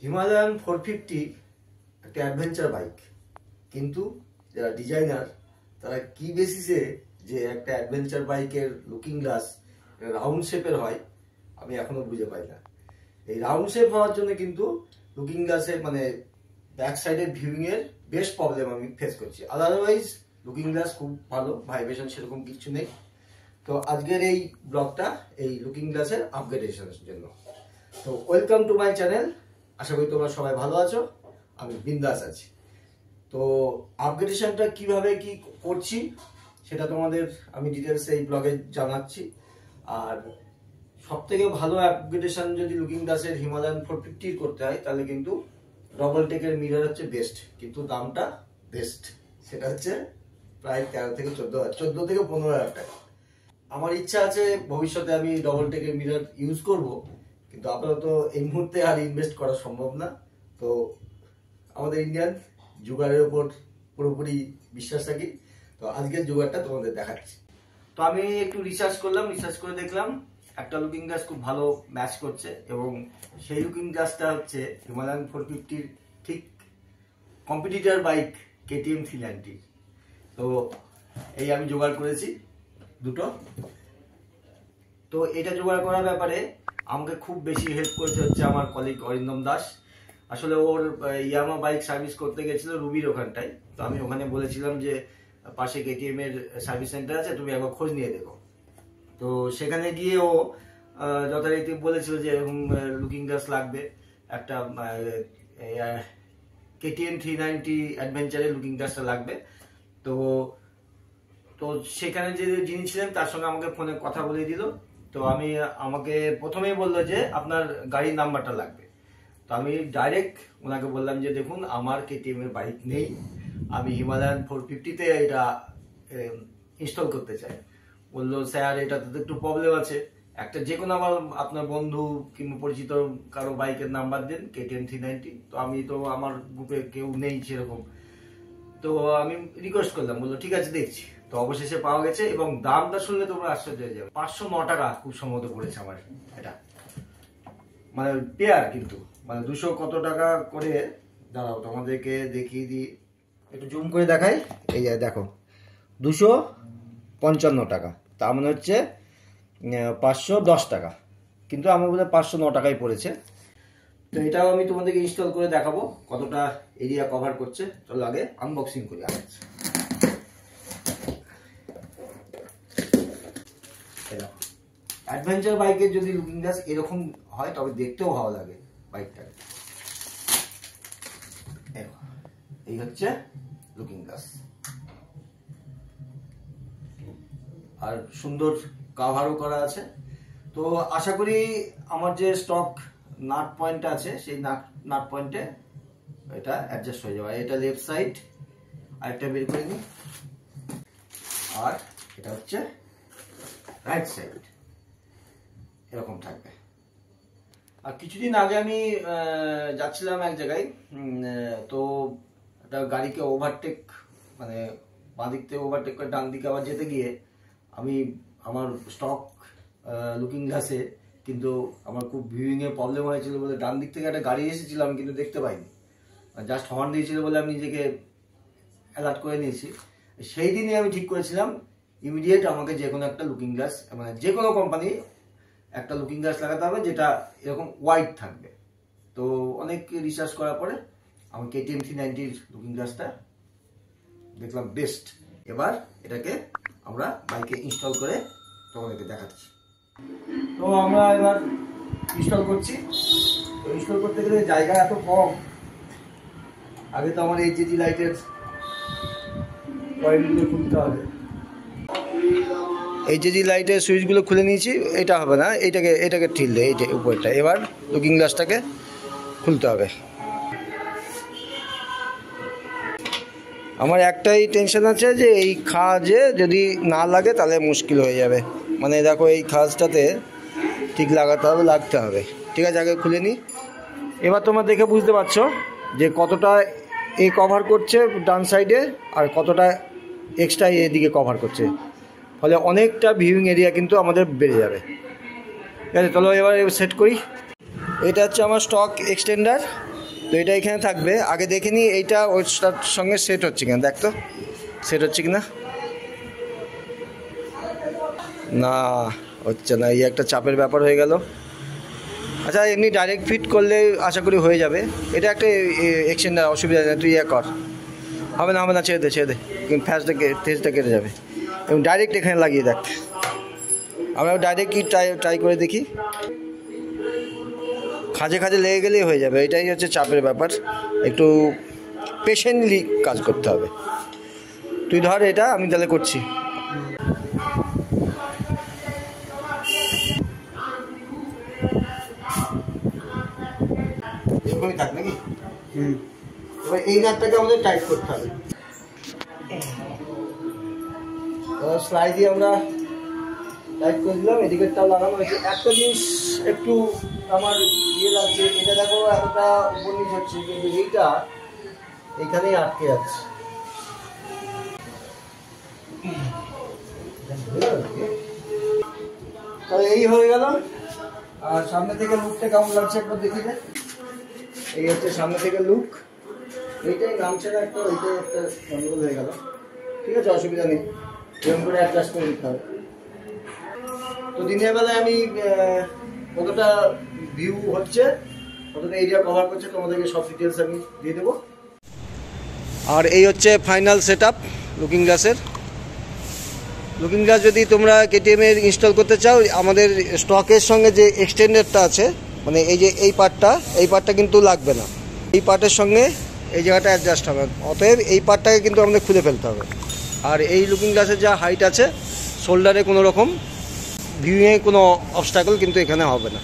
Himalayan 450 একটা adventure bike, কিন্তু যারা ডিজাইনার তারা কি বেসিসে যে একটা অ্যাডভেঞ্চার বাইকের লুকিং গ্লাস রাউন্ড শেপের হয় আমি এখনো বুঝে পাই না। এই রাউন্ড শেপ হওয়ার জন্য কিন্তু লুকিং গ্লাসের মানে ব্যাক সাইডের ভিউইং এর বেশ প্রবলেম আমি ফেস করছি। আদারওয়াইজ লুকিং গ্লাস খুব ভালো, ভাইব্রেশন সেরকম কিছু নেই। তো আজকের এই ব্লগটা এই লুকিং গ্লাসের আপগ্রেডেশনের জন্য। তো ওয়েলকাম টু মাই চ্যানেল, আশা করি তোমরা সবাই ভালো আছো, আমি বিন্দাস আছি। তো আপগ্রেডেশনটা কিভাবে কি করছি সেটা তোমাদের আমি ডিটেলস এই ব্লগে জানাচ্ছি। আর সব থেকে ভালো আপগ্রেডেশন যদি লুকিং গ্লাসের হিমালয়ান 450 করতে হয় তাহলে কিন্তু ডবল টেকের মিরর হচ্ছে বেস্ট, কিন্তু দামটা বেস্ট, সেটা হচ্ছে প্রায় 13 থেকে 14 থেকে 15,000 টাকা। আমার ইচ্ছা আছে ভবিষ্যতে আমি ডবল টেকের মিরর ইউজ করব, কিন্তু আপাতত এই মুহূর্তে আর ইনভেস্ট করা সম্ভব না। তো আমাদের ইন্ডিয়ান জুগারের উপর পুরোপুরি বিশ্বাস রাখি। তো আজকের জুগারটা তোমাদের দেখাচ্ছি। তো আমি একটু রিসার্চ করলাম, রিসার্চ করে দেখলাম একটা লুকিং গ্লাস খুব ভালো ম্যাচ করছে, এবং সেই লুকিং গ্লাসটা হচ্ছে হিমালয়ান 450 ঠিক কম্পিটিটর বাইক KTM 390। তো এই আমি জোগাড় করেছি দুটো। তো এটা জোগাড় করার ব্যাপারে আমাকে খুব বেশি হেল্প করেছে হচ্ছে আমার কলিগ অরিন্দম দাস। আসলে ওর ইয়ামা বাইক সার্ভিস করতে গেছিল রুবির ওখানটায়। তো আমি ওখানে বলেছিলাম যে পাশে KTM এর সার্ভিস সেন্টার আছে, তুমি একবার খোঁজ নিয়ে দেখো। তো সেখানে গিয়ে ও যথারীতি বলেছিল যে এরকম লুকিং গ্লাস লাগবে, একটা KTM 390 অ্যাডভেঞ্চারের লুকিং গ্লাসটা লাগবে। তো তো সেখানে যে যিনি ছিলেন তার সঙ্গে আমাকে ফোনে কথা বলে দিল। তো আমাকে প্রথমেই বললো যে আপনার গাড়ির নাম্বারটা লাগবে। তো আমি ডাইরেক্ট ওনাকে বললাম যে দেখুন আমার KTM এর বাইক নেই, আমি হিমালয়ান 450-তে এটা ইনস্টল করতে চাই। বললো স্যার এটাতে তো একটু প্রবলেম আছে, একটা যে কোনো আপনার বন্ধু কিংবা পরিচিত কারো বাইকের নাম্বার দেন KTM 390। তো আমি তো আমার গ্রুপে কেউ নেই সেরকম। তো আমি রিকোয়েস্ট করলাম, বললো ঠিক আছে দেখছি। তো অবশেষে পাওয়া গেছে, এবং দামটা শুনলে তোমরা আশ্চর্য হয়ে যাবে। 509 টাকা খুব সম্ভবত পড়েছে আমার এটা, মানে পেয়ার, কিন্তু মানে 200 কত টাকা করে। দাঁড়াও তোমাদেরকে দেখিয়ে দিই, একটু জুম করে দেখাই। এই যে দেখো 255 টাকা, তার মানে হচ্ছে 510 টাকা, কিন্তু আমার বোধহয় 509 টাকাই পড়েছে। তো এটাও আমি তোমাদেরকে ইনস্টল করে দেখাবো কতটা এরিয়া কভার করছে। চলো আগে আনবক্সিং করি। অ্যাডভেঞ্চার বাইকের যদি লুকিং গ্লাস এরকম হয় তবে দেখতেও ভালো লাগে বাইকটাকে। এই হচ্ছে লুকিং গ্লাস, আর সুন্দর কাভারও করা আছে। তো আশা করি আমার যে স্টক নাট পয়েন্ট আছে সেই নাট পয়েন্টে এটা অ্যাডজাস্ট হয়ে যাবে। এটা লেফট সাইড, আরেকটা বের করে নিই, আর এটা হচ্ছে রাইট সাইড, এরকম থাকবে। আর কিছুদিন আগে আমি যাচ্ছিলাম এক জায়গায়, তো একটা গাড়িকে ওভারটেক, মানে বাঁ দিক থেকে ওভারটেক করে ডান দিকে আবার যেতে গিয়ে আমি আমার স্টক লুকিং গ্লাসে কিন্তু আমার খুব ভিউইং এর প্রবলেম হয়েছিল বলে ডান দিক থেকে একটা গাড়ি এসেছিল আমি কিন্তু দেখতে পাইনি, জাস্ট হর্ন দিয়েছিল বলে আমি নিজেকে অ্যালার্ট করে নিয়েছি। সেই দিনই আমি ঠিক করেছিলাম ইমিডিয়েট আমাকে যে কোনো একটা লুকিং গ্লাস, মানে যে কোনো কোম্পানি একটা লুকিং গ্লাস লাগাতে হবে যেটা এরকম ওয়াইড থাকবে। তো অনেক রিসার্চ করার পরে আমি KTM 390-র লুকিং গ্লাসটা দেখলাম বেস্ট। এবার এটাকে আমরা বাইকে ইনস্টল করে তোমাদেরকে দেখাচ্ছি। তো আমরা এবার ইনস্টল করছি। তো ইনস্টল করতে গেলে জায়গা এত কম, আগে তো আমার HJG লাইটের পয়েন্টগুলো খুলতে হবে। HJG লাইটের সুইচগুলো খুলে নিয়েছি, এটা হবে না, এটাকে ঠিললে এই যে উপরটা। এবার লুকিং গ্লাসটাকে খুলতে হবে। আমার একটাই টেনশন আছে যে এই খাঁজে যদি না লাগে তাহলে মুশকিল হয়ে যাবে। মানে দেখো এই খাঁজটাতে ঠিক লাগতে হবে। ঠিক আছে, আগে খুলে নিই। এবার তোমরা দেখে বুঝতে পারছো যে কতটা এ কভার করছে ডান সাইডে আর কতটা এক্সট্রা এদিকে কভার করছে, ফলে অনেকটা ভিউইং এরিয়া কিন্তু আমাদের বেড়ে যাবে। ঠিক আছে, চলো এবার সেট করি। এটা হচ্ছে আমার স্টক এক্সটেন্ডার, তো এটা এখানে থাকবে। আগে দেখে নিই এইটা ওটার সঙ্গে সেট হচ্ছে কিনা, দেখ তো সেট হচ্ছে কিনা। না হচ্ছে না, এই একটা চাপের ব্যাপার হয়ে গেল। আচ্ছা এমনি ডাইরেক্ট ফিট করলে আশা করি হয়ে যাবে। এটা একটা এক্সটেন্ডার, অসুবিধা নেই, তুই কর। হবে না হবে না, ছেড়ে দে ফ্যাসটা কেটে যাবে। এবং ডাইরেক্ট এখানে লাগিয়ে দেখ, আমরা ডাইরেক্ট কি ট্রাই করে দেখি। খাঁজে খাঁজে লেগে গেলেই হয়ে যাবে, এটাই হচ্ছে চাপের ব্যাপার, একটু পেশেন্টলি কাজ করতে হবে। তুই ধর এটা, আমি তাহলে করছি। এরকমই থাক নাকি? এবার এই নাটটাকে আমাদের টাইট করতে হবে। স্লাই দিয়ে আমরা টাইট করে দিলাম, এদিকেরটাও লাগানো হয়েছে। একটা জিনিস একটু আমার ইয়ে লাগছে, এটা দেখো এতটা উপর নিচ হচ্ছে, কিন্তু এইটা এখানেই আটকে যাচ্ছে। তাহলে এই হয়ে গেল। আর সামনে থেকে লুকটা কেমন লাগছে একবার দেখি দে। এই হচ্ছে সামনে থেকে লুক, এইটাই নামছে না একটা, ওইটাই একটা গন্ডগোল হয়ে গেল। ঠিক আছে, অসুবিধা নেই, এরকম করে অ্যাডজাস্ট করে নিতে হবে। তো দিনের বেলায় আমি কতটা ভিউ হচ্ছে, কতটা এরিয়া কভার করছে, তোমাদেরকে সব ডিটেলস আমি দিয়ে দেবো। আর এই হচ্ছে ফাইনাল সেট আপ লুকিং গ্লাসের। লুকিং গ্লাস যদি তোমরা কেটিএম এর ইনস্টল করতে চাও, আমাদের স্টকের সঙ্গে যে এক্সটেন্ডারটা আছে, মানে এই যে এই পার্টটা কিন্তু লাগবে না, এই পার্টের সঙ্গে এই জায়গাটা অ্যাডজাস্ট হবে। অতএব এই পার্টটাকে কিন্তু আমাদের খুলে ফেলতে হবে। আর এই লুকিং গ্লাসের যা হাইট আছে, শোল্ডারে কোনো রকম ভিউয়ে কোনো অবস্টাকল কিন্তু এখানে হবে না।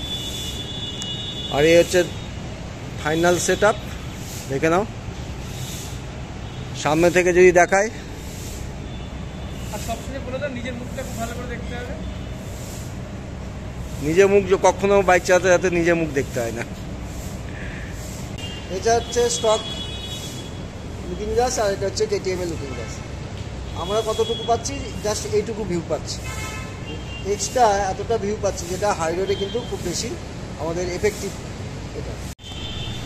আর এই হচ্ছে ফাইনাল সেট আপ, দেখে নাও। সামনে থেকে যদি দেখায়, নিজের মুখ কখনো বাইক চালাতে যাতে নিজের মুখ দেখতে হয় না। এটা হচ্ছে স্টক লুকিং গ্লাস, আর এটা হচ্ছে কেটিএম এর লুকিং গ্লাস। আমরা কতটুকু পাচ্ছি, জাস্ট এইটুকু ভিউ পাচ্ছি, এক্সট্রা এতটা ভিউ পাচ্ছি, যেটা হাই রোডে কিন্তু খুব বেশি আমাদের এফেক্টিভ। এটা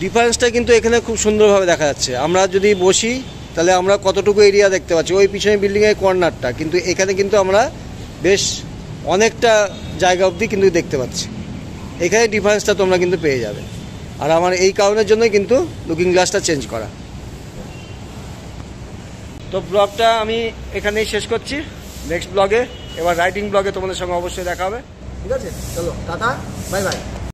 ডিফারেন্সটা কিন্তু এখানে খুব সুন্দরভাবে দেখা যাচ্ছে। আমরা যদি বসি তাহলে আমরা কতটুকু এরিয়া দেখতে পাচ্ছি, ওই পিছনে বিল্ডিংয়ের কর্নারটা, কিন্তু এখানে কিন্তু আমরা বেশ অনেকটা জায়গা অবধি কিন্তু দেখতে পাচ্ছি। এখানে ডিফারেন্সটা তোমরা কিন্তু পেয়ে যাবে। আর আমার এই কারণের জন্যই কিন্তু লুকিং গ্লাসটা চেঞ্জ করা। তো ব্লগটা আমি এখানেই শেষ করছি। নেক্সট ব্লগে, এবার রাইডিং ব্লগে তোমাদের সঙ্গে অবশ্যই দেখা হবে। ঠিক আছে, চলো টাটা, বাই বাই।